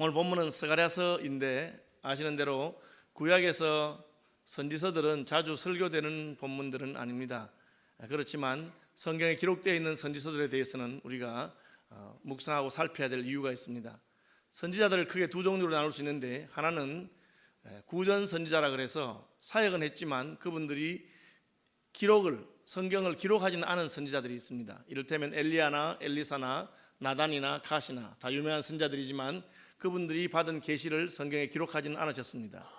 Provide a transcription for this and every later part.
오늘 본문은 스가랴서인데 아시는 대로 구약에서 선지서들은 자주 설교되는 본문들은 아닙니다. 그렇지만 성경에 기록되어 있는 선지서들에 대해서는 우리가 묵상하고 살펴야 될 이유가 있습니다. 선지자들을 크게 두 종류로 나눌 수 있는데, 하나는 구전 선지자라 그래서 사역은 했지만 그분들이 성경을 기록하지는 않은 선지자들이 있습니다. 이를테면 엘리야나 엘리사나 나단이나 갓이나 다 유명한 선지자들이지만 그분들이 받은 계시를 성경에 기록하지는 않으셨습니다.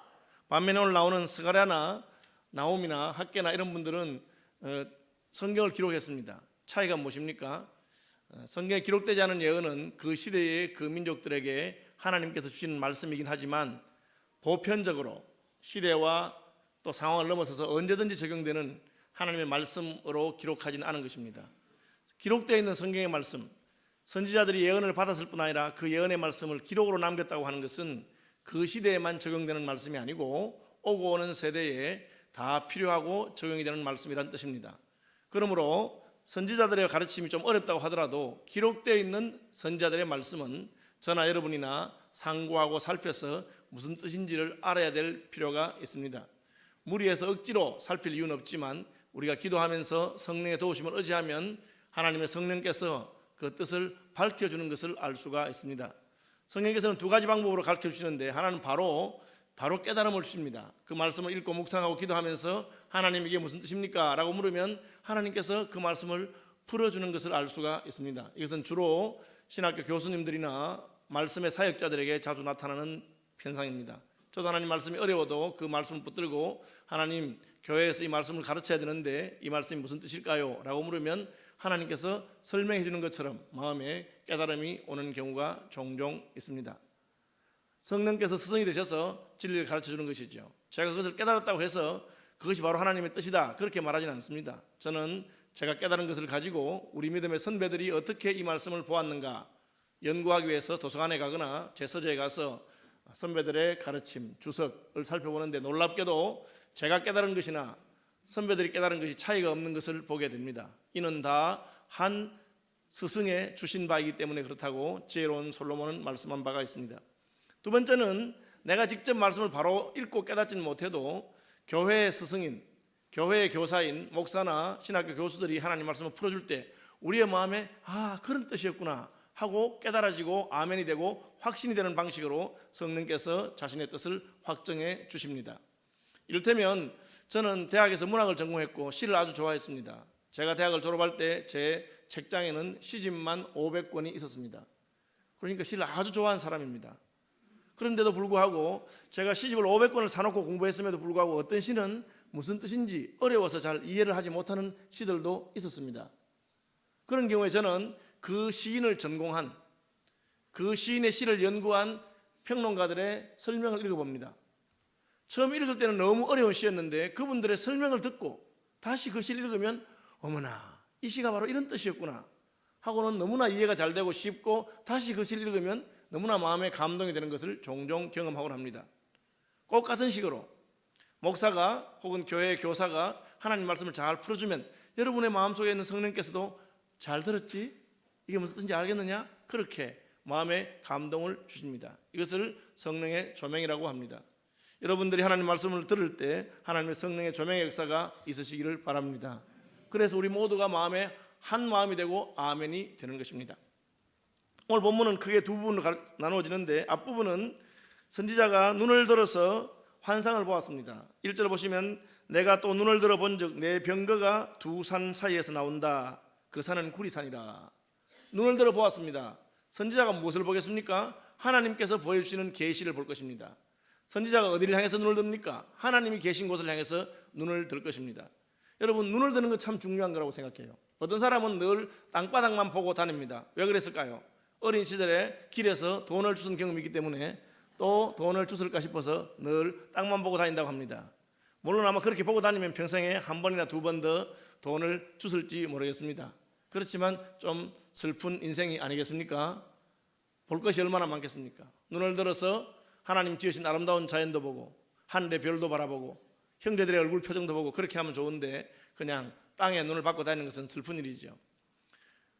반면에 오늘 나오는 스가랴나 나홈이나 학개나 이런 분들은 성경을 기록했습니다. 차이가 무엇입니까? 성경에 기록되지 않은 예언은 그 시대의 그 민족들에게 하나님께서 주시는 말씀이긴 하지만 보편적으로 시대와 또 상황을 넘어서서 언제든지 적용되는 하나님의 말씀으로 기록하지는 않은 것입니다. 기록되어 있는 성경의 말씀, 선지자들이 예언을 받았을 뿐 아니라 그 예언의 말씀을 기록으로 남겼다고 하는 것은 그 시대에만 적용되는 말씀이 아니고 오고 오는 세대에 다 필요하고 적용이 되는 말씀이란 뜻입니다. 그러므로 선지자들의 가르침이 좀 어렵다고 하더라도 기록되어 있는 선지자들의 말씀은 저나 여러분이나 상고하고 살펴서 무슨 뜻인지를 알아야 될 필요가 있습니다. 무리해서 억지로 살필 이유는 없지만 우리가 기도하면서 성령의 도우심을 의지하면 하나님의 성령께서 그 뜻을 밝혀주는 것을 알 수가 있습니다. 성령께서는 두 가지 방법으로 가르쳐 주시는데, 하나는 바로 깨달음을 주십니다. 그 말씀을 읽고 묵상하고 기도하면서 하나님 이게 무슨 뜻입니까? 라고 물으면 하나님께서 그 말씀을 풀어주는 것을 알 수가 있습니다. 이것은 주로 신학교 교수님들이나 말씀의 사역자들에게 자주 나타나는 현상입니다. 저도 하나님 말씀이 어려워도 그 말씀을 붙들고 하나님, 교회에서 이 말씀을 가르쳐야 되는데 이 말씀이 무슨 뜻일까요? 라고 물으면 하나님께서 설명해 주는 것처럼 마음에 깨달음이 오는 경우가 종종 있습니다. 성령께서 스승이 되셔서 진리를 가르쳐 주는 것이죠. 제가 그것을 깨달았다고 해서 그것이 바로 하나님의 뜻이다, 그렇게 말하지는 않습니다. 저는 제가 깨달은 것을 가지고 우리 믿음의 선배들이 어떻게 이 말씀을 보았는가 연구하기 위해서 도서관에 가거나 제 서재에 가서 선배들의 가르침, 주석을 살펴보는데 놀랍게도 제가 깨달은 것이나 선배들이 깨달은 것이 차이가 없는 것을 보게 됩니다. 이는 다 한 스승의 주신 바이기 때문에 그렇다고 지혜로운 솔로몬은 말씀한 바가 있습니다. 두 번째는 내가 직접 말씀을 바로 읽고 깨닫지는 못해도 교회의 스승인, 교회의 교사인 목사나 신학교 교수들이 하나님 말씀을 풀어줄 때 우리의 마음에 그런 뜻이었구나 하고 깨달아지고 아멘이 되고 확신이 되는 방식으로 성령께서 자신의 뜻을 확정해 주십니다. 이를테면 저는 대학에서 문학을 전공했고 시를 아주 좋아했습니다. 제가 대학을 졸업할 때 제 책장에는 시집만 500권이 있었습니다. 그러니까 시를 아주 좋아하는 사람입니다. 그런데도 불구하고 제가 시집을 500권을 사놓고 공부했음에도 불구하고 어떤 시는 무슨 뜻인지 어려워서 잘 이해를 하지 못하는 시들도 있었습니다. 그런 경우에 저는 그 시인을 전공한, 그 시인의 시를 연구한 평론가들의 설명을 읽어봅니다. 처음 읽을 때는 너무 어려운 시였는데 그분들의 설명을 듣고 다시 그 시를 읽으면 어머나, 이 시가 바로 이런 뜻이었구나 하고는 너무나 이해가 잘 되고 쉽고 다시 그 시를 읽으면 너무나 마음에 감동이 되는 것을 종종 경험하곤 합니다. 꼭 같은 식으로 목사가 혹은 교회의 교사가 하나님 말씀을 잘 풀어주면 여러분의 마음속에 있는 성령께서도 잘 들었지? 이게 무슨 뜻인지 알겠느냐? 그렇게 마음에 감동을 주십니다. 이것을 성령의 조명이라고 합니다. 여러분들이 하나님 말씀을 들을 때 하나님의 성령의 조명의 역사가 있으시기를 바랍니다. 그래서 우리 모두가 마음에 한 마음이 되고 아멘이 되는 것입니다. 오늘 본문은 크게 두 부분으로 나누어지는데, 앞부분은 선지자가 눈을 들어서 환상을 보았습니다. 1절 보시면 내가 또 눈을 들어 본즉 내 병거가 두 산 사이에서 나온다. 그 산은 구리산이라. 눈을 들어 보았습니다. 선지자가 무엇을 보겠습니까? 하나님께서 보여주시는 계시를 볼 것입니다. 선지자가 어디를 향해서 눈을 듭니까? 하나님이 계신 곳을 향해서 눈을 들 것입니다. 여러분, 눈을 드는 건 참 중요한 거라고 생각해요. 어떤 사람은 늘 땅바닥만 보고 다닙니다. 왜 그랬을까요? 어린 시절에 길에서 돈을 주운 경험이 있기 때문에 또 돈을 주술까 싶어서 늘 땅만 보고 다닌다고 합니다. 물론 아마 그렇게 보고 다니면 평생에 한 번이나 두 번 더 돈을 주술지 모르겠습니다. 그렇지만 좀 슬픈 인생이 아니겠습니까? 볼 것이 얼마나 많겠습니까? 눈을 들어서 하나님 지으신 아름다운 자연도 보고 하늘의 별도 바라보고 형제들의 얼굴 표정도 보고 그렇게 하면 좋은데 그냥 땅에 눈을 받고 다니는 것은 슬픈 일이죠.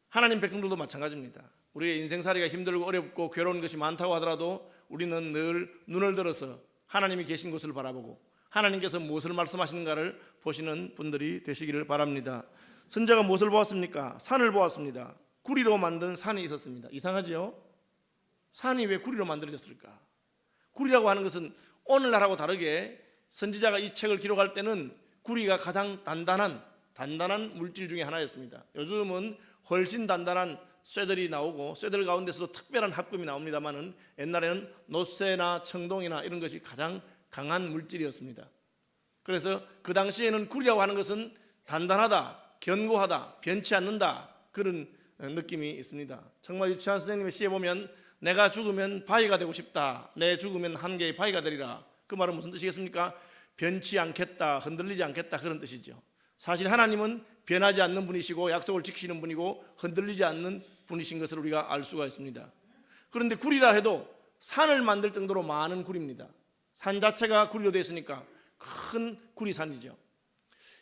하나님 백성들도 마찬가지입니다. 우리의 인생살이가 힘들고 어렵고 괴로운 것이 많다고 하더라도 우리는 늘 눈을 들어서 하나님이 계신 곳을 바라보고 하나님께서 무엇을 말씀하시는가를 보시는 분들이 되시기를 바랍니다. 선지자가 무엇을 보았습니까? 산을 보았습니다. 구리로 만든 산이 있었습니다. 이상하지요? 산이 왜 구리로 만들어졌을까? 구리라고 하는 것은 오늘날하고 다르게 선지자가 이 책을 기록할 때는 구리가 가장 단단한 물질 중에 하나였습니다. 요즘은 훨씬 단단한 쇠들이 나오고 쇠들 가운데서도 특별한 합금이 나옵니다만은 옛날에는 노쇠나 청동이나 이런 것이 가장 강한 물질이었습니다. 그래서 그 당시에는 구리라고 하는 것은 단단하다, 견고하다, 변치 않는다, 그런 느낌이 있습니다. 정말 유치한 선생님의 시에 보면 내가 죽으면 바위가 되고 싶다, 내 죽으면 한 개의 바위가 되리라, 그 말은 무슨 뜻이겠습니까? 변치 않겠다, 흔들리지 않겠다, 그런 뜻이죠. 사실 하나님은 변하지 않는 분이시고 약속을 지키시는 분이고 흔들리지 않는 분이신 것을 우리가 알 수가 있습니다. 그런데 구리라 해도 산을 만들 정도로 많은 구리입니다. 산 자체가 구리로 되어 있으니까 큰 구리산이죠.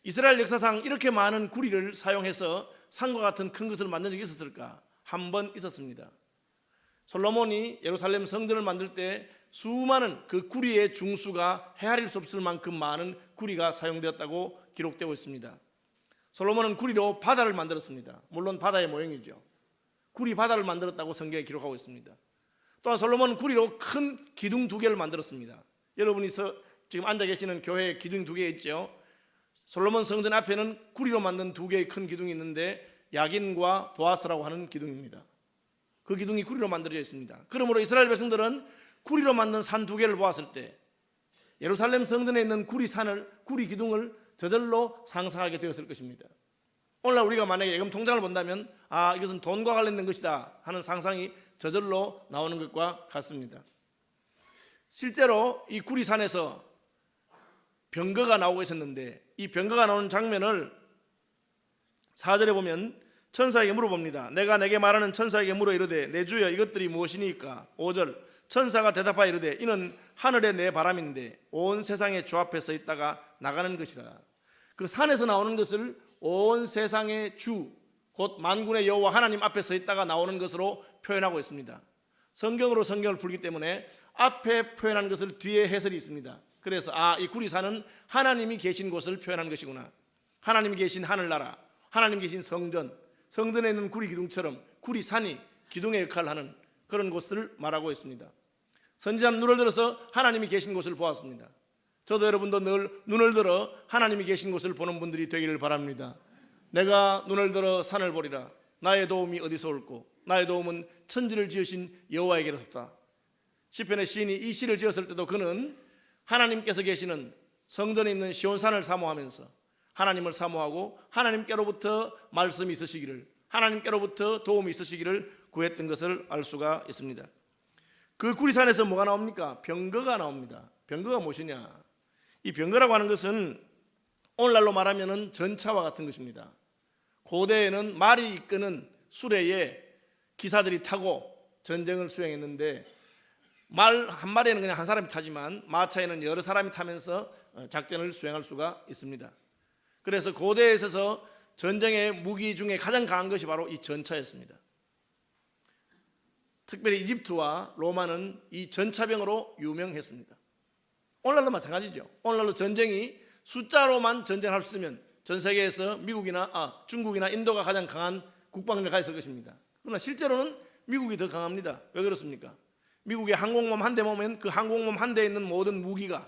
이스라엘 역사상 이렇게 많은 구리를 사용해서 산과 같은 큰 것을 만든 적이 있었을까? 한 번 있었습니다. 솔로몬이 예루살렘 성전을 만들 때 수많은 그 구리의 중수가 헤아릴 수 없을 만큼 많은 구리가 사용되었다고 기록되고 있습니다. 솔로몬은 구리로 바다를 만들었습니다. 물론 바다의 모형이죠. 구리 바다를 만들었다고 성경에 기록하고 있습니다. 또한 솔로몬은 구리로 큰 기둥 2개를 만들었습니다. 여러분이 지금 앉아 계시는 교회에 기둥 2개 있죠. 솔로몬 성전 앞에는 구리로 만든 2개의 큰 기둥이 있는데 야긴과 보아스라고 하는 기둥입니다. 그 기둥이 구리로 만들어져 있습니다. 그러므로 이스라엘 백성들은 구리로 만든 산 2개를 보았을 때 예루살렘 성전에 있는 구리 기둥을 저절로 상상하게 되었을 것입니다. 오늘날 우리가 만약에 예금 통장을 본다면 이것은 돈과 관련된 것이다 하는 상상이 저절로 나오는 것과 같습니다. 실제로 이 구리산에서 병거가 나오고 있었는데 이 병거가 나오는 장면을 4절에 보면 천사에게 물어봅니다. 내가 내게 말하는 천사에게 물어 이르되 내 주여 이것들이 무엇이니까? 5절 천사가 대답하여 이르되 이는 하늘의 내 바람인데 온 세상의 주 앞에 서 있다가 나가는 것이라. 그 산에서 나오는 것을 온 세상의 주 곧 만군의 여호와 하나님 앞에 서 있다가 나오는 것으로 표현하고 있습니다. 성경으로 성경을 풀기 때문에 앞에 표현한 것을 뒤에 해설이 있습니다. 그래서 이 구리산은 하나님이 계신 곳을 표현한 것이구나. 하나님이 계신 하늘나라, 하나님 계신 성전에 있는 구리 기둥처럼 구리산이 기둥의 역할을 하는 그런 곳을 말하고 있습니다. 선지자는 눈을 들어서 하나님이 계신 곳을 보았습니다. 저도 여러분도 늘 눈을 들어 하나님이 계신 곳을 보는 분들이 되기를 바랍니다. 내가 눈을 들어 산을 보리라. 나의 도움이 어디서 올꼬? 나의 도움은 천지를 지으신 여호와에게로소이다. 시편의 시인이 이 시를 지었을 때도 그는 하나님께서 계시는 성전에 있는 시온산을 사모하면서 하나님을 사모하고 하나님께로부터 말씀이 있으시기를, 하나님께로부터 도움이 있으시기를 구했던 것을 알 수가 있습니다. 그 구리산에서 뭐가 나옵니까? 병거가 나옵니다. 병거가 무엇이냐? 이 병거라고 하는 것은 오늘날로 말하면 전차와 같은 것입니다. 고대에는 말이 이끄는 수레에 기사들이 타고 전쟁을 수행했는데 말 한 마리에는 그냥 한 사람이 타지만 마차에는 여러 사람이 타면서 작전을 수행할 수가 있습니다. 그래서 고대에 있어서 전쟁의 무기 중에 가장 강한 것이 바로 이 전차였습니다. 특별히 이집트와 로마는 이 전차병으로 유명했습니다. 오늘날도 마찬가지죠. 오늘날도 전쟁이 숫자로만 전쟁할 수 있으면 전 세계에서 중국이나 인도가 가장 강한 국방력을 가졌을 것입니다. 그러나 실제로는 미국이 더 강합니다. 왜 그렇습니까? 미국의 항공모함 한 대 보면 그 항공모함 한 대에 있는 모든 무기가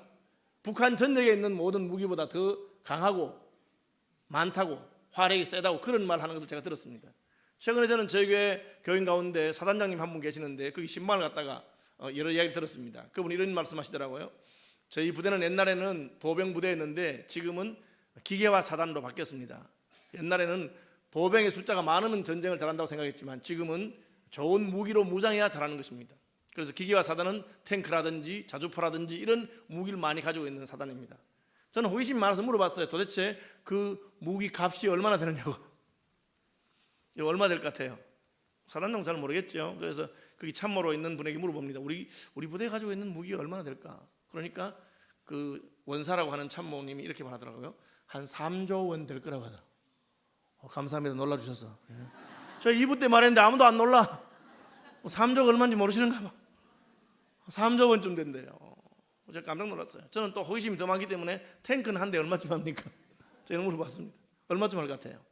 북한 전역에 있는 모든 무기보다 더 강하고 많다고, 화력이 세다고 그런 말 하는 것을 제가 들었습니다. 최근에 저는 저희 교회 교인 가운데 사단장님 한 분 계시는데 거기 신방을 갔다가 여러 이야기를 들었습니다. 그분이 이런 말씀하시더라고요. 저희 부대는 옛날에는 보병 부대였는데 지금은 기계화 사단으로 바뀌었습니다. 옛날에는 보병의 숫자가 많으면 전쟁을 잘한다고 생각했지만 지금은 좋은 무기로 무장해야 잘하는 것입니다. 그래서 기계화 사단은 탱크라든지 자주포라든지 이런 무기를 많이 가지고 있는 사단입니다. 저는 호기심이 많아서 물어봤어요. 도대체 그 무기 값이 얼마나 되느냐고. 이거 얼마 될 것 같아요? 사단장 잘 모르겠죠. 그래서 거기 참모로 있는 분에게 물어봅니다. 우리 부대에 가지고 있는 무기가 얼마나 될까? 그러니까 그 원사라고 하는 참모님이 이렇게 말하더라고요. 한 3조 원 될 거라고 하더라고요. 감사합니다. 놀라주셔서. 저희 2부 때 말했는데 아무도 안 놀라. 3조가 얼마인지 모르시는가 봐. 3조 원쯤 된대요. 제가 깜짝 놀랐어요. 저는 또 호기심이 더 많기 때문에 탱크는 한 대 얼마쯤 합니까? 제가 물어봤습니다. 얼마쯤 할 것 같아요?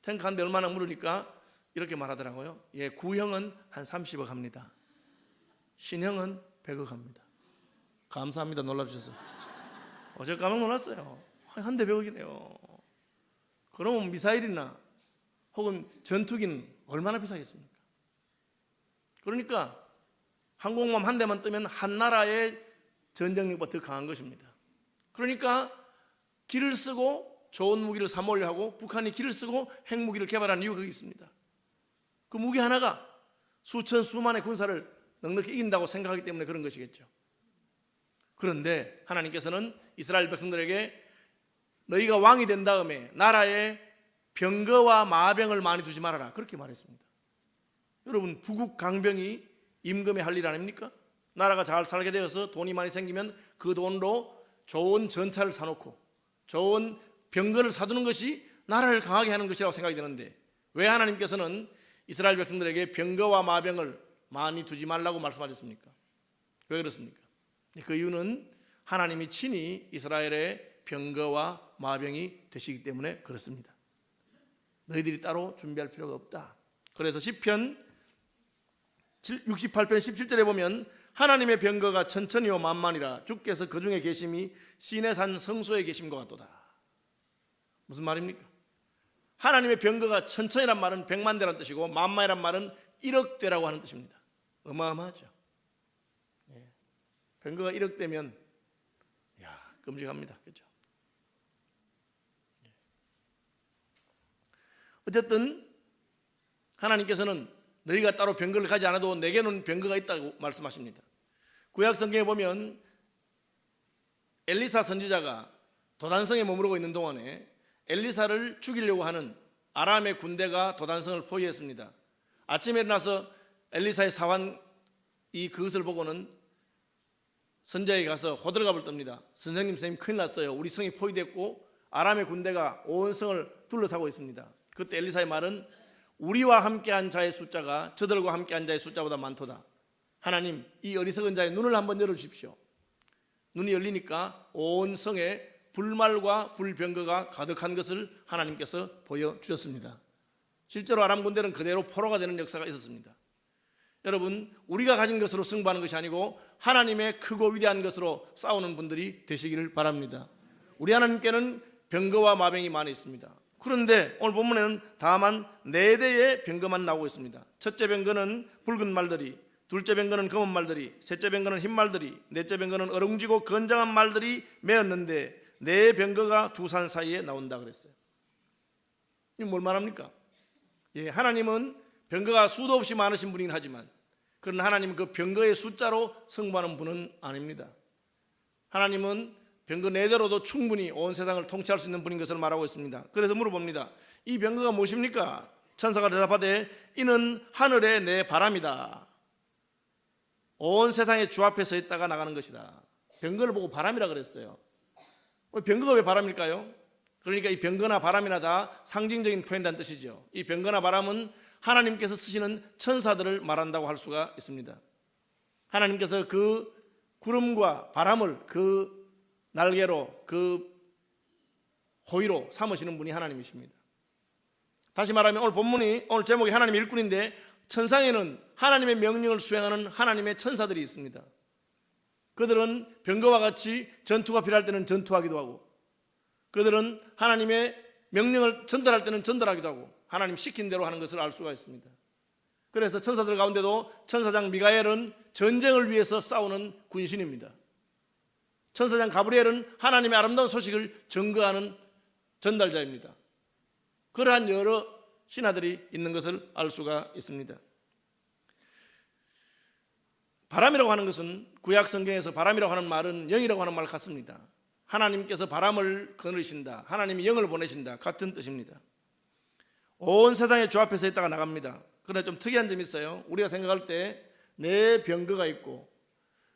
탱크 한 대 얼마나 물으니까 이렇게 말하더라고요. 예, 구형은 한 30억 합니다. 신형은 100억 합니다. 감사합니다. 놀라주셔서. 제가 깜짝 놀랐어요. 한 대 100억이네요. 그러면 미사일이나 혹은 전투기는 얼마나 비싸겠습니까? 그러니까 항공모함 한 대만 뜨면 한 나라의 전쟁력보다 더 강한 것입니다. 그러니까 기를 쓰고 좋은 무기를 사모으려 하고 북한이 기를 쓰고 핵무기를 개발하는 이유가 거기 있습니다. 그 무기 하나가 수천 수만의 군사를 넉넉히 이긴다고 생각하기 때문에 그런 것이겠죠. 그런데 하나님께서는 이스라엘 백성들에게 너희가 왕이 된 다음에 나라에 병거와 마병을 많이 두지 말아라, 그렇게 말했습니다. 여러분, 부국 강병이 임금의 할 일 아닙니까? 나라가 잘 살게 되어서 돈이 많이 생기면 그 돈으로 좋은 전차를 사놓고 좋은 병거를 사두는 것이 나라를 강하게 하는 것이라고 생각이 되는데, 왜 하나님께서는 이스라엘 백성들에게 병거와 마병을 많이 두지 말라고 말씀하셨습니까? 왜 그렇습니까? 그 이유는 하나님이 친히 이스라엘의 병거와 마병이 되시기 때문에 그렇습니다. 너희들이 따로 준비할 필요가 없다. 그래서 시편 68편 17절에 보면 하나님의 병거가 천천히요 만만이라 주께서 그 중에 계심이 시내 산 성소에 계심과 같도다. 무슨 말입니까? 하나님의 병거가 천천히란 말은 100만 대란 뜻이고 만만이란 말은 1억 대라고 하는 뜻입니다. 어마어마하죠. 병거가 1억 대면 끔찍합니다. 그렇죠? 어쨌든 하나님께서는 너희가 따로 병거를 가지 않아도 내게는 병거가 있다고 말씀하십니다. 구약 성경에 보면 엘리사 선지자가 도단성에 머무르고 있는 동안에 엘리사를 죽이려고 하는 아람의 군대가 도단성을 포위했습니다. 아침에 일어나서 엘리사의 사환이 그것을 보고는 선자에게 가서 호들갑을 떱니다. 선생님 큰일 났어요. 우리 성이 포위됐고 아람의 군대가 온 성을 둘러싸고 있습니다. 그때 엘리사의 말은 우리와 함께한 자의 숫자가 저들과 함께한 자의 숫자보다 많도다. 하나님, 이 어리석은 자의 눈을 한번 열어주십시오. 눈이 열리니까 온 성에 불말과 불병거가 가득한 것을 하나님께서 보여주셨습니다. 실제로 아람 군대는 그대로 포로가 되는 역사가 있었습니다. 여러분, 우리가 가진 것으로 승부하는 것이 아니고 하나님의 크고 위대한 것으로 싸우는 분들이 되시기를 바랍니다. 우리 하나님께는 병거와 마병이 많이 있습니다. 그런데 오늘 본문에는 다만 4대의 병거만 나오고 있습니다. 첫째 병거는 붉은 말들이, 둘째 병거는 검은 말들이, 셋째 병거는 흰 말들이, 넷째 병거는 어룽지고 건장한 말들이 메었는데 4병거가 두 산 사이에 나온다 그랬어요. 이 뭘 말합니까? 하나님은 병거가 수도 없이 많으신 분이긴 하지만 그러나 하나님은 그 병거의 숫자로 승부하는 분은 아닙니다. 하나님은 병거 4대로도 충분히 온 세상을 통치할 수 있는 분인 것을 말하고 있습니다. 그래서 물어봅니다. 이 병거가 무엇입니까? 천사가 대답하되 이는 하늘의 내 바람이다. 온 세상의 주 앞에 서 있다가 나가는 것이다. 병거를 보고 바람이라 그랬어요. 병거가 왜 바람일까요? 그러니까 이 병거나 바람이나 다 상징적인 표현이라는 뜻이죠. 이 병거나 바람은 하나님께서 쓰시는 천사들을 말한다고 할 수가 있습니다. 하나님께서 그 구름과 바람을 그 날개로, 그 호위로 삼으시는 분이 하나님이십니다. 다시 말하면 오늘 제목이 하나님의 일꾼인데 천상에는 하나님의 명령을 수행하는 하나님의 천사들이 있습니다. 그들은 병거와 같이 전투가 필요할 때는 전투하기도 하고 그들은 하나님의 명령을 전달할 때는 전달하기도 하고 하나님 시킨 대로 하는 것을 알 수가 있습니다. 그래서 천사들 가운데도 천사장 미가엘은 전쟁을 위해서 싸우는 군신입니다. 천사장 가브리엘은 하나님의 아름다운 소식을 증거하는 전달자입니다. 그러한 여러 신하들이 있는 것을 알 수가 있습니다. 바람이라고 하는 것은 구약 성경에서 바람이라고 하는 말은 영이라고 하는 말 같습니다. 하나님께서 바람을 거느리신다, 하나님이 영을 보내신다 같은 뜻입니다. 온 세상의 주 앞에서 있다가 나갑니다. 그러나 좀 특이한 점이 있어요. 우리가 생각할 때 내 병거가 있고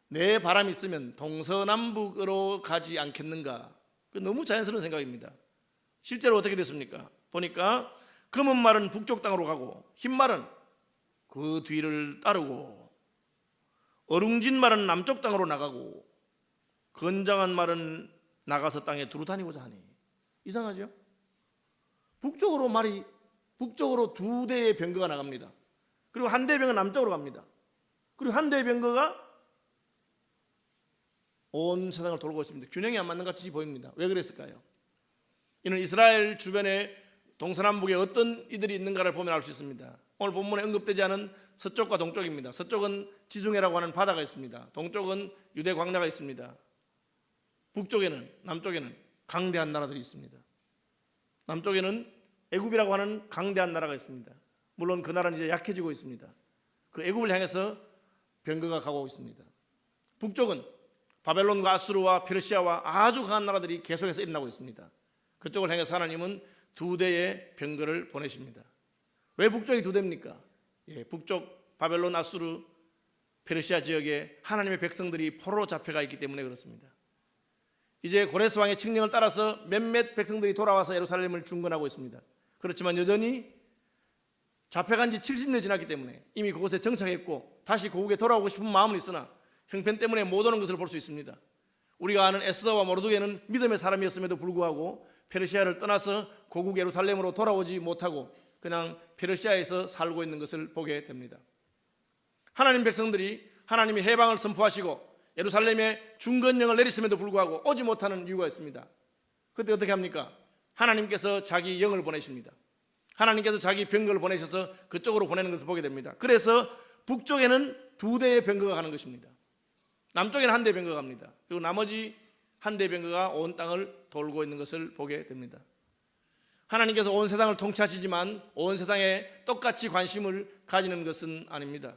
내 바람이 있으면 동서남북으로 가지 않겠는가? 너무 자연스러운 생각입니다. 실제로 어떻게 됐습니까? 보니까 검은 말은 북쪽 땅으로 가고 흰 말은 그 뒤를 따르고 어룽진 말은 남쪽 땅으로 나가고 건장한 말은 나가서 땅에 두루 다니고자 하니. 이상하죠? 북쪽으로 두 대의 병거가 나갑니다. 그리고 한 대의 병거가 남쪽으로 갑니다. 그리고 한 대의 병거가 온 세상을 돌고 있습니다. 균형이 안 맞는 것 같이 보입니다. 왜 그랬을까요? 이는 이스라엘 주변에 동서남북에 어떤 이들이 있는가를 보면 알 수 있습니다. 오늘 본문에 언급되지 않은 서쪽과 동쪽입니다. 서쪽은 지중해라고 하는 바다가 있습니다. 동쪽은 유대 광야가 있습니다. 남쪽에는 강대한 나라들이 있습니다. 남쪽에는 애굽이라고 하는 강대한 나라가 있습니다. 물론 그 나라는 이제 약해지고 있습니다. 그 애굽을 향해서 병거가 가고 있습니다. 북쪽은 바벨론과 아수르와 페르시아와 아주 강한 나라들이 계속해서 일어나고 있습니다. 그쪽을 향해서 하나님은 두 대의 병거를 보내십니다. 왜 북쪽이 두 대입니까? 북쪽 바벨론, 아수르, 페르시아 지역에 하나님의 백성들이 포로로 잡혀가 있기 때문에 그렇습니다. 이제 고레스 왕의 칙령을 따라서 몇몇 백성들이 돌아와서 예루살렘을 중건하고 있습니다. 그렇지만 여전히 잡혀간 지 70년이 지났기 때문에 이미 그곳에 정착했고 다시 고국에 돌아오고 싶은 마음은 있으나 형편 때문에 못 오는 것을 볼 수 있습니다. 우리가 아는 에스더와 모르드게는 믿음의 사람이었음에도 불구하고 페르시아를 떠나서 고국 예루살렘으로 돌아오지 못하고 그냥 페르시아에서 살고 있는 것을 보게 됩니다. 하나님 백성들이 하나님이 해방을 선포하시고 예루살렘에 중건령을 내리심에도 불구하고 오지 못하는 이유가 있습니다. 그때 어떻게 합니까? 하나님께서 자기 영을 보내십니다. 하나님께서 자기 병거를 보내셔서 그쪽으로 보내는 것을 보게 됩니다. 그래서 북쪽에는 두 대의 병거가 가는 것입니다. 남쪽에는 한 대의 병거가 갑니다. 그리고 나머지 한 대의 병거가 온 땅을 돌고 있는 것을 보게 됩니다. 하나님께서 온 세상을 통치하시지만 온 세상에 똑같이 관심을 가지는 것은 아닙니다.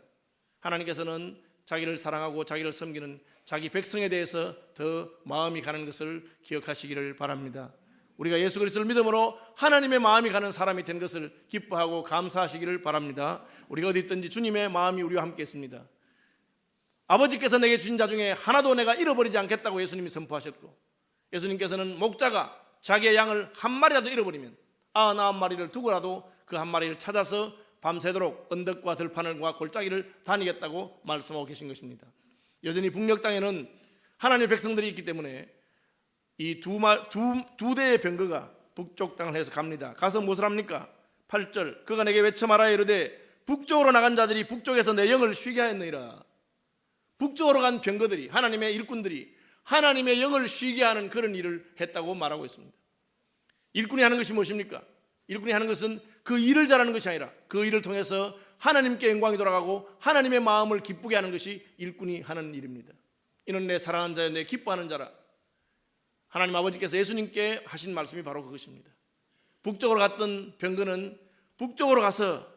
하나님께서는 자기를 사랑하고 자기를 섬기는 자기 백성에 대해서 더 마음이 가는 것을 기억하시기를 바랍니다. 우리가 예수 그리스도를 믿음으로 하나님의 마음이 가는 사람이 된 것을 기뻐하고 감사하시기를 바랍니다. 우리가 어디 있든지 주님의 마음이 우리와 함께 있습니다. 아버지께서 내게 주신 자 중에 하나도 내가 잃어버리지 않겠다고 예수님이 선포하셨고, 예수님께서는 목자가 자기의 양을 한 마리라도 잃어버리면 99마리를 두고라도 그 한 마리를 찾아서 밤새도록 언덕과 들판과 골짜기를 다니겠다고 말씀하고 계신 것입니다. 여전히 북녘 땅에는 하나님의 백성들이 있기 때문에 이 두 대의 병거가 북쪽 땅을 해서 갑니다. 가서 무엇을 합니까? 8절, 그가 내게 외쳐 말하여 이르되 북쪽으로 나간 자들이 북쪽에서 내 영을 쉬게 하였느니라. 북쪽으로 간 병거들이, 하나님의 일꾼들이 하나님의 영을 쉬게 하는 그런 일을 했다고 말하고 있습니다. 일꾼이 하는 것이 무엇입니까? 일꾼이 하는 것은 그 일을 잘하는 것이 아니라 그 일을 통해서 하나님께 영광이 돌아가고 하나님의 마음을 기쁘게 하는 것이 일꾼이 하는 일입니다. 이는 내 사랑하는 자여 내 기뻐하는 자라. 하나님 아버지께서 예수님께 하신 말씀이 바로 그것입니다. 북쪽으로 갔던 병거는 북쪽으로 가서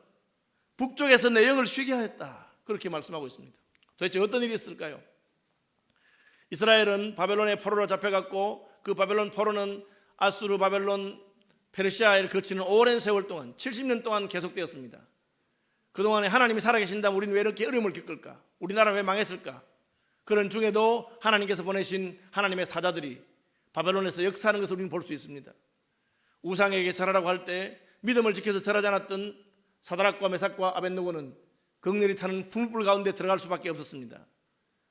북쪽에서 내 영을 쉬게 하였다, 그렇게 말씀하고 있습니다. 도대체 어떤 일이 있을까요? 이스라엘은 바벨론의 포로로 잡혀갔고 그 바벨론 포로는 아수르, 바벨론, 페르시아를 거치는 오랜 세월 동안 70년 동안 계속되었습니다. 그동안에 하나님이 살아계신다면 우리는 왜 이렇게 어려움을 겪을까? 우리나라는 왜 망했을까? 그런 중에도 하나님께서 보내신 하나님의 사자들이 바벨론에서 역사하는 것을 우리는 볼 수 있습니다. 우상에게 절하라고 할 때 믿음을 지켜서 절하지 않았던 사드락과 메삭과 아벳느고는 극렬히 타는 풀불 가운데 들어갈 수밖에 없었습니다.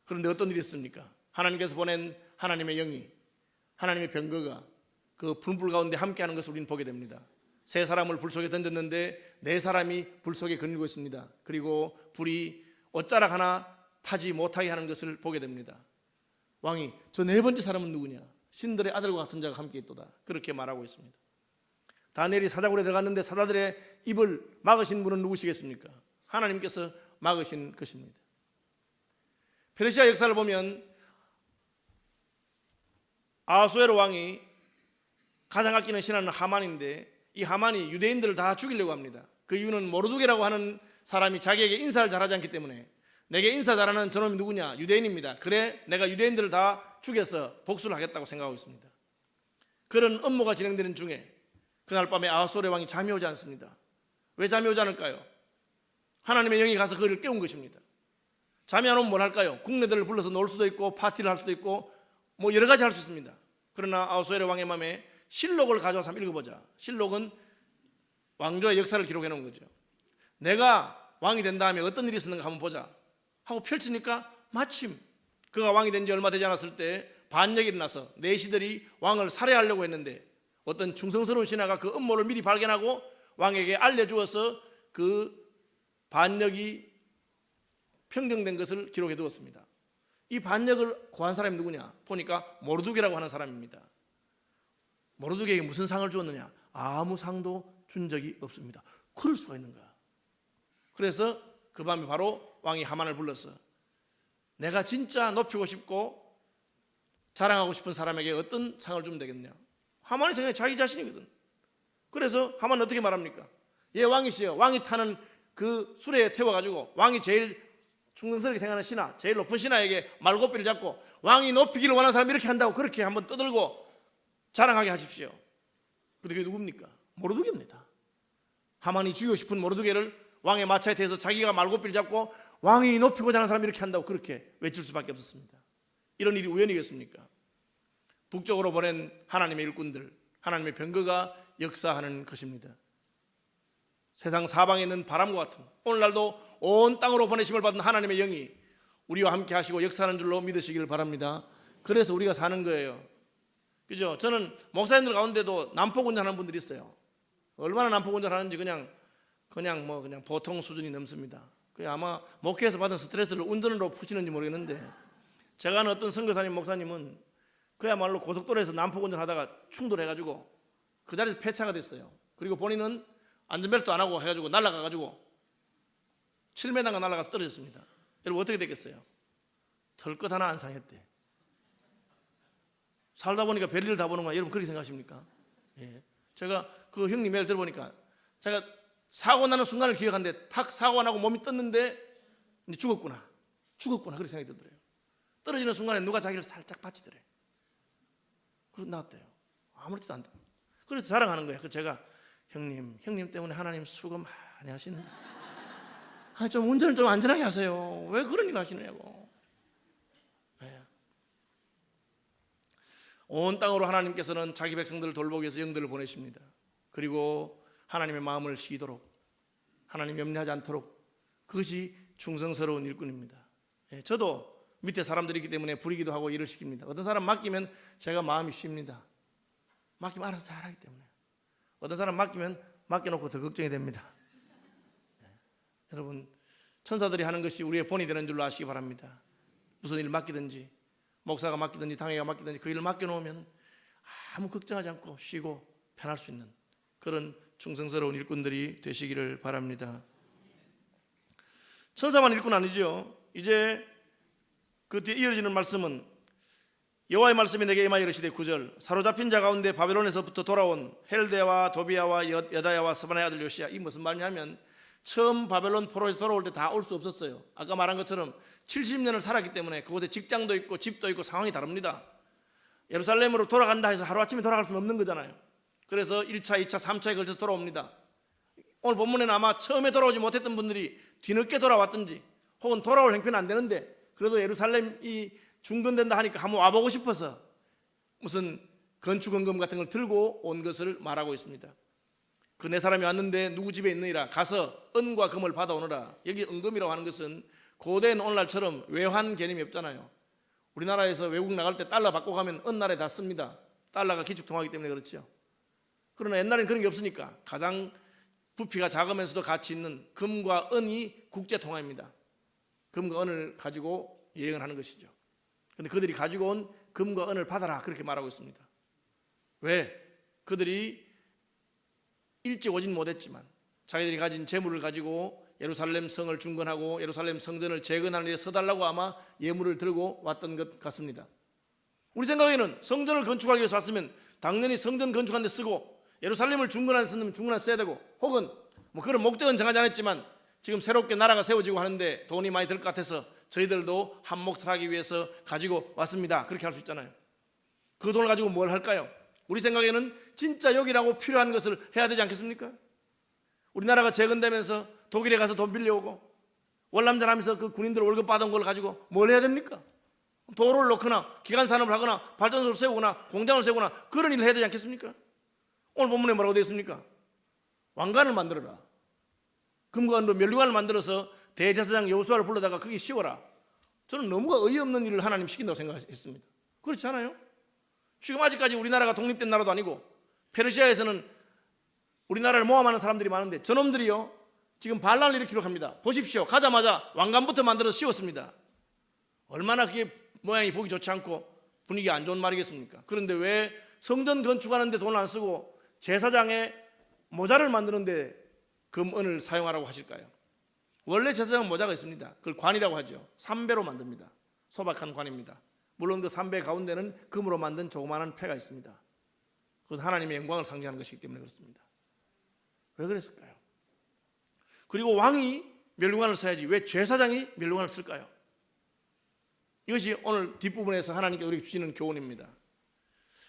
그런데 어떤 일이 있습니까? 하나님께서 보낸 하나님의 영이, 하나님의 병거가 그 풀불 가운데 함께하는 것을 우리는 보게 됩니다. 세 사람을 불 속에 던졌는데 네 사람이 불 속에 거닐고 있습니다. 그리고 불이 옷자락 하나 타지 못하게 하는 것을 보게 됩니다. 왕이 저 네 번째 사람은 누구냐? 신들의 아들과 같은 자가 함께 있도다, 그렇게 말하고 있습니다. 다니엘이 사자굴에 들어갔는데 사자들의 입을 막으신 분은 누구시겠습니까? 하나님께서 막으신 것입니다. 페르시아 역사를 보면 아하수에로 왕이 가장 아끼는 신하는 하만인데 이 하만이 유대인들을 다 죽이려고 합니다. 그 이유는 모르드게라고 하는 사람이 자기에게 인사를 잘하지 않기 때문에, 내게 인사 잘하는 저놈이 누구냐? 유대인입니다. 그래 내가 유대인들을 다 죽여서 복수를 하겠다고 생각하고 있습니다. 그런 업무가 진행되는 중에 그날 밤에 아하수에로 왕이 잠이 오지 않습니다. 왜 잠이 오지 않을까요? 하나님의 영이 가서 그를 깨운 것입니다. 잠이 안 오면 뭘 할까요? 국내들을 불러서 놀 수도 있고 파티를 할 수도 있고 뭐 여러 가지 할 수 있습니다. 그러나 아하수에로 왕의 마음에 실록을 가져와서 한번 읽어보자. 실록은 왕조의 역사를 기록해 놓은 거죠. 내가 왕이 된 다음에 어떤 일이 있었는가 한번 보자 하고 펼치니까 마침 그가 왕이 된 지 얼마 되지 않았을 때 반역이 일어나서 내시들이 왕을 살해하려고 했는데 어떤 충성스러운 신하가 그 음모를 미리 발견하고 왕에게 알려주어서 그 반역이 평정된 것을 기록해 두었습니다. 이 반역을 고한 사람이 누구냐? 보니까 모르두게라고 하는 사람입니다. 모르두게에게 무슨 상을 주었느냐? 아무 상도 준 적이 없습니다. 그럴 수가 있는가? 그래서 그 밤에 바로 왕이 하만을 불러서 내가 진짜 높이고 싶고 자랑하고 싶은 사람에게 어떤 상을 주면 되겠냐? 하만이 생각해 자기 자신이거든. 그래서 하만은 어떻게 말합니까? 얘 왕이시여. 왕이 타는 그 수레에 태워가지고 왕이 제일 충성스럽게 생각하는 신하, 제일 높은 신하에게 말고삐를 잡고 왕이 높이기를 원하는 사람이 이렇게 한다고 그렇게 한번 떠들고 자랑하게 하십시오. 근데 그게 누굽니까? 모르두게입니다. 하만이 죽이고 싶은 모르두게를 왕의 마차에 태워서 자기가 말고삐를 잡고 왕이 높이고자 하는 사람이 이렇게 한다고 그렇게 외칠 수밖에 없었습니다. 이런 일이 우연이겠습니까? 북쪽으로 보낸 하나님의 일꾼들, 하나님의 병거가 역사하는 것입니다. 세상 사방에 있는 바람과 같은 오늘날도 온 땅으로 보내심을 받은 하나님의 영이 우리와 함께 하시고 역사하는 줄로 믿으시기를 바랍니다. 그래서 우리가 사는 거예요. 그죠? 저는 목사님들 가운데도 난폭 운전하는 분들이 있어요. 얼마나 난폭 운전하는지 그냥 보통 수준이 넘습니다. 아마 목회에서 받은 스트레스를 운전으로 푸시는지 모르겠는데 제가 아는 어떤 선교사님 목사님은 그야말로 고속도로에서 난폭 운전하다가 충돌해가지고 그 자리에서 폐차가 됐어요. 그리고 본인은 안전벨트 안 하고 해가지고 날아가가지고 7m가 날아가서 떨어졌습니다. 여러분 어떻게 됐겠어요? 털끝 하나 안 상했대. 살다 보니까 별일을 다 보는 거야. 여러분 그렇게 생각하십니까? 예. 제가 그 형님 얘기를 들어보니까 제가 사고 나는 순간을 기억하는데 탁 사고가 나고 몸이 떴는데 이제 죽었구나 그렇게 생각이 들더래요. 떨어지는 순간에 누가 자기를 살짝 받치더래요. 그래서 나왔대요. 아무렇지도 않다. 그래서 자랑하는 거예요. 그래서 제가 형님 때문에 하나님 수고 많이 하시는데 좀 운전을 좀 안전하게 하세요. 왜 그런 일 하시느냐고. 네. 온 땅으로 하나님께서는 자기 백성들을 돌보기 위해서 영들을 보내십니다. 그리고 하나님의 마음을 시도록 하나님 염려하지 않도록 그것이 충성스러운 일꾼입니다. 예, 저도 밑에 사람들이 있기 때문에 부리기도 하고 일을 시킵니다. 어떤 사람 맡기면 제가 마음이 쉽니다. 맡기면 알아서 잘하기 때문에. 어떤 사람 맡기면 맡겨놓고 더 걱정이 됩니다. 예, 여러분 천사들이 하는 것이 우리의 본이 되는 줄로 아시기 바랍니다. 무슨 일을 맡기든지 목사가 맡기든지 당회가 맡기든지 그 일을 맡겨놓으면 아무 걱정하지 않고 쉬고 편할 수 있는 그런 충성스러운 일꾼들이 되시기를 바랍니다. 천사만 일꾼 아니죠. 이제 그 뒤에 이어지는 말씀은 여호와의 말씀이 내게 임하여 이르시되 9절 사로잡힌 자 가운데 바벨론에서부터 돌아온 헬데와 도비아와 여다야와 스바나의 아들 요시야. 이 무슨 말이냐면 처음 바벨론 포로에서 돌아올 때 다 올 수 없었어요. 아까 말한 것처럼 70년을 살았기 때문에 그곳에 직장도 있고 집도 있고 상황이 다릅니다. 예루살렘으로 돌아간다 해서 하루아침에 돌아갈 수는 없는 거잖아요. 그래서 1차, 2차, 3차에 걸쳐서 돌아옵니다. 오늘 본문에는 아마 처음에 돌아오지 못했던 분들이 뒤늦게 돌아왔든지 혹은 돌아올 형편은 안 되는데 그래도 예루살렘이 중건된다 하니까 한번 와보고 싶어서 무슨 건축원금 같은 걸 들고 온 것을 말하고 있습니다. 그 네 사람이 왔는데 누구 집에 있느니라 가서 은과 금을 받아오너라. 여기 은금이라고 하는 것은 고대는 오늘날처럼 외환 개념이 없잖아요. 우리나라에서 외국 나갈 때 달러 받고 가면 은날에 다 씁니다. 달러가 기축통화이기 때문에 그렇죠. 그러나 옛날에는 그런 게 없으니까 가장 부피가 작으면서도 가치 있는 금과 은이 국제통화입니다. 금과 은을 가지고 여행을 하는 것이죠. 그런데 그들이 가지고 온 금과 은을 받아라 그렇게 말하고 있습니다. 왜? 그들이 일찍 오진 못했지만 자기들이 가진 재물을 가지고 예루살렘 성을 중건하고 예루살렘 성전을 재건하는 데 서달라고 아마 예물을 들고 왔던 것 같습니다. 우리 생각에는 성전을 건축하기 위해서 왔으면 당연히 성전 건축하는 데 쓰고 예루살렘을 중건하는 데 쓰면 중건하는 데 써야 되고 혹은 뭐 그런 목적은 정하지 않았지만 지금 새롭게 나라가 세워지고 하는데 돈이 많이 들 것 같아서 저희들도 한 몫을 하기 위해서 가지고 왔습니다. 그렇게 할 수 있잖아요. 그 돈을 가지고 뭘 할까요? 우리 생각에는 진짜 여기라고 필요한 것을 해야 되지 않겠습니까? 우리나라가 재건되면서 독일에 가서 돈 빌려오고 월남전하면서 그 군인들 월급 받은 걸 가지고 뭘 해야 됩니까? 도로를 놓거나 기간산업을 하거나 발전소를 세우거나 공장을 세우거나 그런 일을 해야 되지 않겠습니까? 오늘 본문에 뭐라고 되어 있습니까? 왕관을 만들어라. 금과 은으로 면류관을 만들어서 대제사장 여호수아를 불러다가 그게 씌워라. 저는 너무 어이없는 일을 하나님 시킨다고 생각했습니다. 그렇지 않아요? 지금 아직까지 우리나라가 독립된 나라도 아니고 페르시아에서는 우리나라를 모함하는 사람들이 많은데 저놈들이요 지금 반란을 일으키려고 합니다. 보십시오. 가자마자 왕관부터 만들어서 씌웠습니다. 얼마나 그게 모양이 보기 좋지 않고 분위기 안 좋은 말이겠습니까? 그런데 왜 성전 건축하는데 돈을 안 쓰고 제사장의 모자를 만드는데 금은을 사용하라고 하실까요? 원래 제사장 모자가 있습니다. 그걸 관이라고 하죠. 삼배로 만듭니다. 소박한 관입니다. 물론 그 삼배 가운데는 금으로 만든 조그마한 패가 있습니다. 그것은 하나님의 영광을 상징하는 것이기 때문에 그렇습니다. 왜 그랬을까요? 그리고 왕이 면류관을 써야지 왜 제사장이 면류관을 쓸까요? 이것이 오늘 뒷부분에서 하나님께 우리에게 주시는 교훈입니다.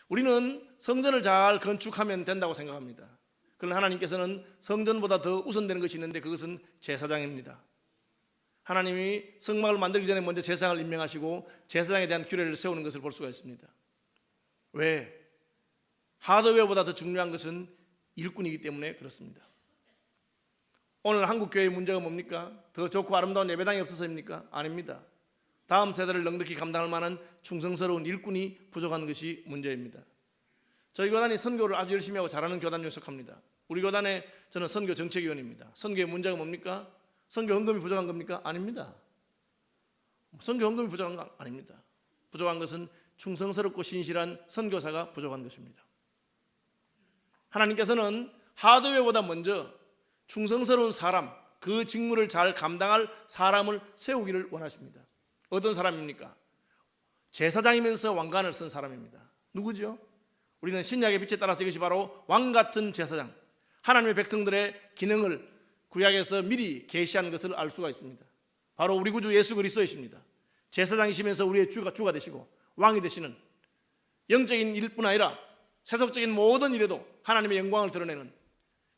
우리는 성전을 잘 건축하면 된다고 생각합니다. 그러나 하나님께서는 성전보다 더 우선되는 것이 있는데 그것은 제사장입니다. 하나님이 성막을 만들기 전에 먼저 제사장을 임명하시고 제사장에 대한 규례를 세우는 것을 볼 수가 있습니다. 왜? 하드웨어보다 더 중요한 것은 일꾼이기 때문에 그렇습니다. 오늘 한국교회의 문제가 뭡니까? 더 좋고 아름다운 예배당이 없어서입니까? 아닙니다. 다음 세대를 넉넉히 감당할 만한 충성스러운 일꾼이 부족한 것이 문제입니다. 저희 교단이 선교를 아주 열심히 하고 잘하는 교단 중에 속합니다. 우리 교단에 저는 선교 정책위원입니다. 선교의 문제가 뭡니까? 선교 헌금이 부족한 겁니까? 아닙니다. 선교 헌금이 부족한 거 아닙니다. 부족한 것은 충성스럽고 신실한 선교사가 부족한 것입니다. 하나님께서는 하드웨어보다 먼저 충성스러운 사람, 그 직무를 잘 감당할 사람을 세우기를 원하십니다. 어떤 사람입니까? 제사장이면서 왕관을 쓴 사람입니다. 누구죠? 우리는 신약의 빛에 따라서 이것이 바로 왕같은 제사장, 하나님의 백성들의 기능을 구약에서 미리 계시한 것을 알 수가 있습니다. 바로 우리 구주 예수 그리스도이십니다. 제사장이시면서 우리의 주가 되시고 왕이 되시는, 영적인 일뿐 아니라 세속적인 모든 일에도 하나님의 영광을 드러내는,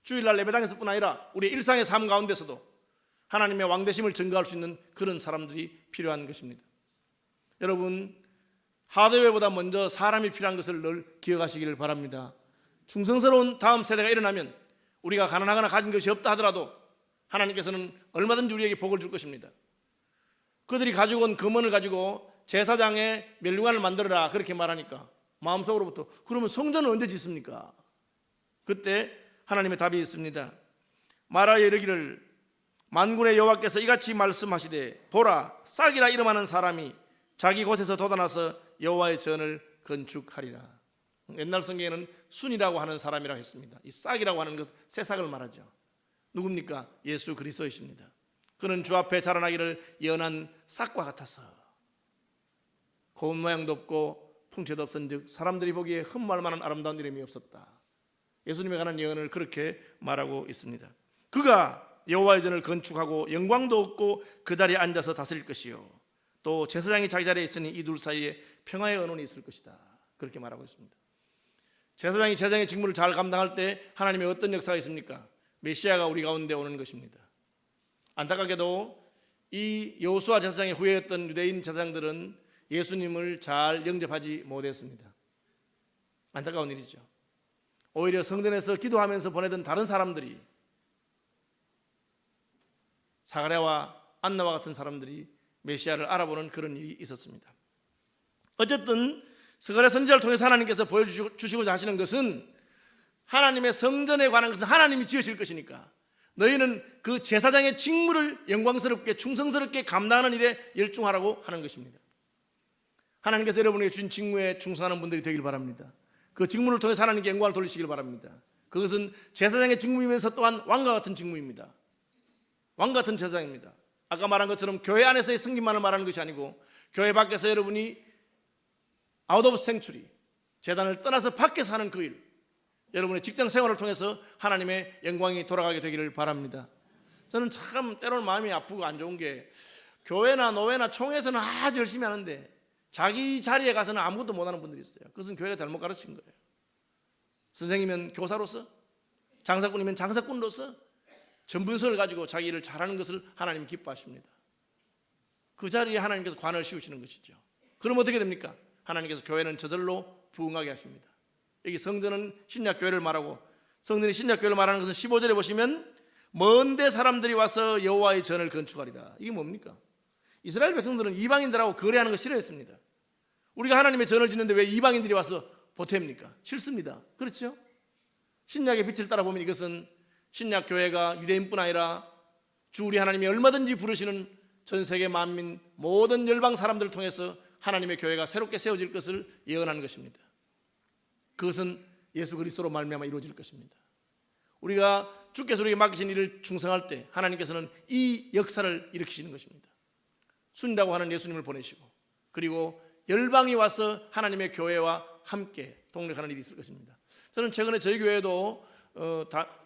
주일날 예배당에서뿐 아니라 우리의 일상의 삶 가운데서도 하나님의 왕되심을 증거할 수 있는 그런 사람들이 필요한 것입니다. 여러분, 하드웨어보다 먼저 사람이 필요한 것을 늘 기억하시기를 바랍니다. 충성스러운 다음 세대가 일어나면 우리가 가난하거나 가진 것이 없다 하더라도 하나님께서는 얼마든지 우리에게 복을 줄 것입니다. 그들이 가지고 온 금원을 가지고 제사장의 면류관을 만들어라 그렇게 말하니까 마음속으로부터 그러면 성전은 언제 짓습니까? 그때 하나님의 답이 있습니다. 말하여 이르기를 만군의 여호와께서 이같이 말씀하시되 보라 싹이라 이름하는 사람이 자기 곳에서 돋아나서 여호와의 전을 건축하리라. 옛날 성경에는 순이라고 하는 사람이라고 했습니다. 이 싹이라고 하는 것 새싹을 말하죠. 누굽니까? 예수 그리스도이십니다. 그는 주 앞에 자라나기를 연한 싹과 같아서 고운 모양도 없고 풍채도 없은즉 사람들이 보기에 흠모할 만한 아름다운 이름이 없었다. 예수님에 관한 예언을 그렇게 말하고 있습니다. 그가 여호와의 전을 건축하고 영광도 얻고 그 자리에 앉아서 다스릴 것이요 또 제사장이 자기 자리에 있으니 이 둘 사이에 평화의 언원이 있을 것이다. 그렇게 말하고 있습니다. 제사장이 제사장의 직무를 잘 감당할 때 하나님의 어떤 역사가 있습니까? 메시아가 우리 가운데 오는 것입니다. 안타깝게도 이 여호수아 제사장의 후예였던 유대인 제사장들은 예수님을 잘 영접하지 못했습니다. 안타까운 일이죠. 오히려 성전에서 기도하면서 보내던 다른 사람들이, 사가랴와 안나와 같은 사람들이 메시아를 알아보는 그런 일이 있었습니다. 어쨌든 스가랴 선지자를 통해서 하나님께서 보여주시고자 하시는 것은 하나님의 성전에 관한 것은 하나님이 지으실 것이니까 너희는 그 제사장의 직무를 영광스럽게 충성스럽게 감당하는 일에 열중하라고 하는 것입니다. 하나님께서 여러분에게 주신 직무에 충성하는 분들이 되길 바랍니다. 그 직무를 통해서 하나님께 영광을 돌리시길 바랍니다. 그것은 제사장의 직무이면서 또한 왕과 같은 직무입니다. 왕 같은 제사장입니다. 아까 말한 것처럼 교회 안에서의 승진만을 말하는 것이 아니고 교회 밖에서 여러분이 아웃 오브 생츄리, 제단을 떠나서 밖에서 하는 그 일, 여러분의 직장 생활을 통해서 하나님의 영광이 돌아가게 되기를 바랍니다. 저는 참 때로는 마음이 아프고 안 좋은 게 교회나 노회나 총회에서는 아주 열심히 하는데 자기 자리에 가서는 아무것도 못하는 분들이 있어요. 그것은 교회가 잘못 가르친 거예요. 선생님이면 교사로서, 장사꾼이면 장사꾼으로서 전분선을 가지고 자기 일을 잘하는 것을 하나님 기뻐하십니다. 그 자리에 하나님께서 관을 씌우시는 것이죠. 그럼 어떻게 됩니까? 하나님께서 교회는 저절로 부흥하게 하십니다. 여기 성전은 신약교회를 말하고, 성전이 신약교회를 말하는 것은 15절에 보시면 먼데 사람들이 와서 여호와의 전을 건축하리라. 이게 뭡니까? 이스라엘 백성들은 이방인들하고 거래하는 거 싫어했습니다. 우리가 하나님의 전을 짓는데 왜 이방인들이 와서 보탭니까? 싫습니다. 그렇죠? 신약의 빛을 따라보면 이것은 신약 교회가 유대인뿐 아니라 주 우리 하나님이 얼마든지 부르시는 전 세계 만민 모든 열방 사람들을 통해서 하나님의 교회가 새롭게 세워질 것을 예언하는 것입니다. 그것은 예수 그리스도로 말미암아 이루어질 것입니다. 우리가 주께서 우리에게 맡기신 일을 충성할 때 하나님께서는 이 역사를 일으키시는 것입니다. 순이라고 하는 예수님을 보내시고 그리고 열방이 와서 하나님의 교회와 함께 동력하는 일이 있을 것입니다. 저는 최근에 저희 교회도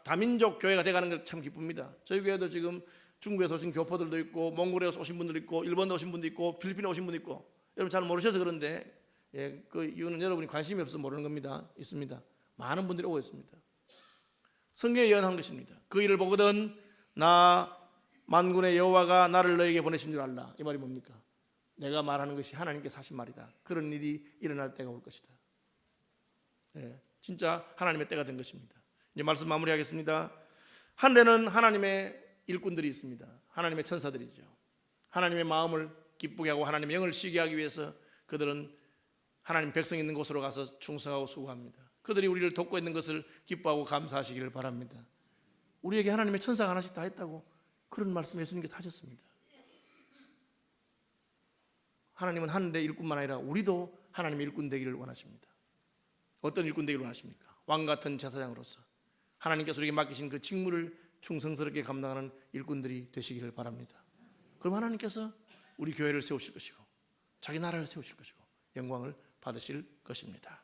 다민족 교회가 돼가는 걸 참 기쁩니다. 저희 교회도 지금 중국에서 오신 교포들도 있고 몽골에서 오신 분들 있고 일본에 오신 분도 있고 필리핀에 오신 분도 있고 여러분 잘 모르셔서 그런데 그 이유는 여러분이 관심이 없어서 모르는 겁니다. 있습니다. 많은 분들이 오고 있습니다. 성경에 예언한 것입니다. 그 일을 보거든 나 만군의 여호와가 나를 너에게 보내신 줄 알라. 이 말이 뭡니까? 내가 말하는 것이 하나님께서 하신 말이다. 그런 일이 일어날 때가 올 것이다. 진짜 하나님의 때가 된 것입니다. 이제 말씀 마무리하겠습니다. 하늘에는 하나님의 일꾼들이 있습니다. 하나님의 천사들이죠. 하나님의 마음을 기쁘게 하고 하나님의 영을 쉬게 하기 위해서 그들은 하나님 백성 있는 곳으로 가서 충성하고 수고합니다. 그들이 우리를 돕고 있는 것을 기뻐하고 감사하시기를 바랍니다. 우리에게 하나님의 천사가 하나씩 다 있다고 그런 말씀 예수님께서 하셨습니다. 하나님은 하늘의 일꾼만 아니라 우리도 하나님의 일꾼 되기를 원하십니다. 어떤 일꾼 되기를 원하십니까? 왕같은 제사장으로서 하나님께서 우리에게 맡기신 그 직무를 충성스럽게 감당하는 일꾼들이 되시기를 바랍니다. 그럼 하나님께서 우리 교회를 세우실 것이고 자기 나라를 세우실 것이고 영광을 받으실 것입니다.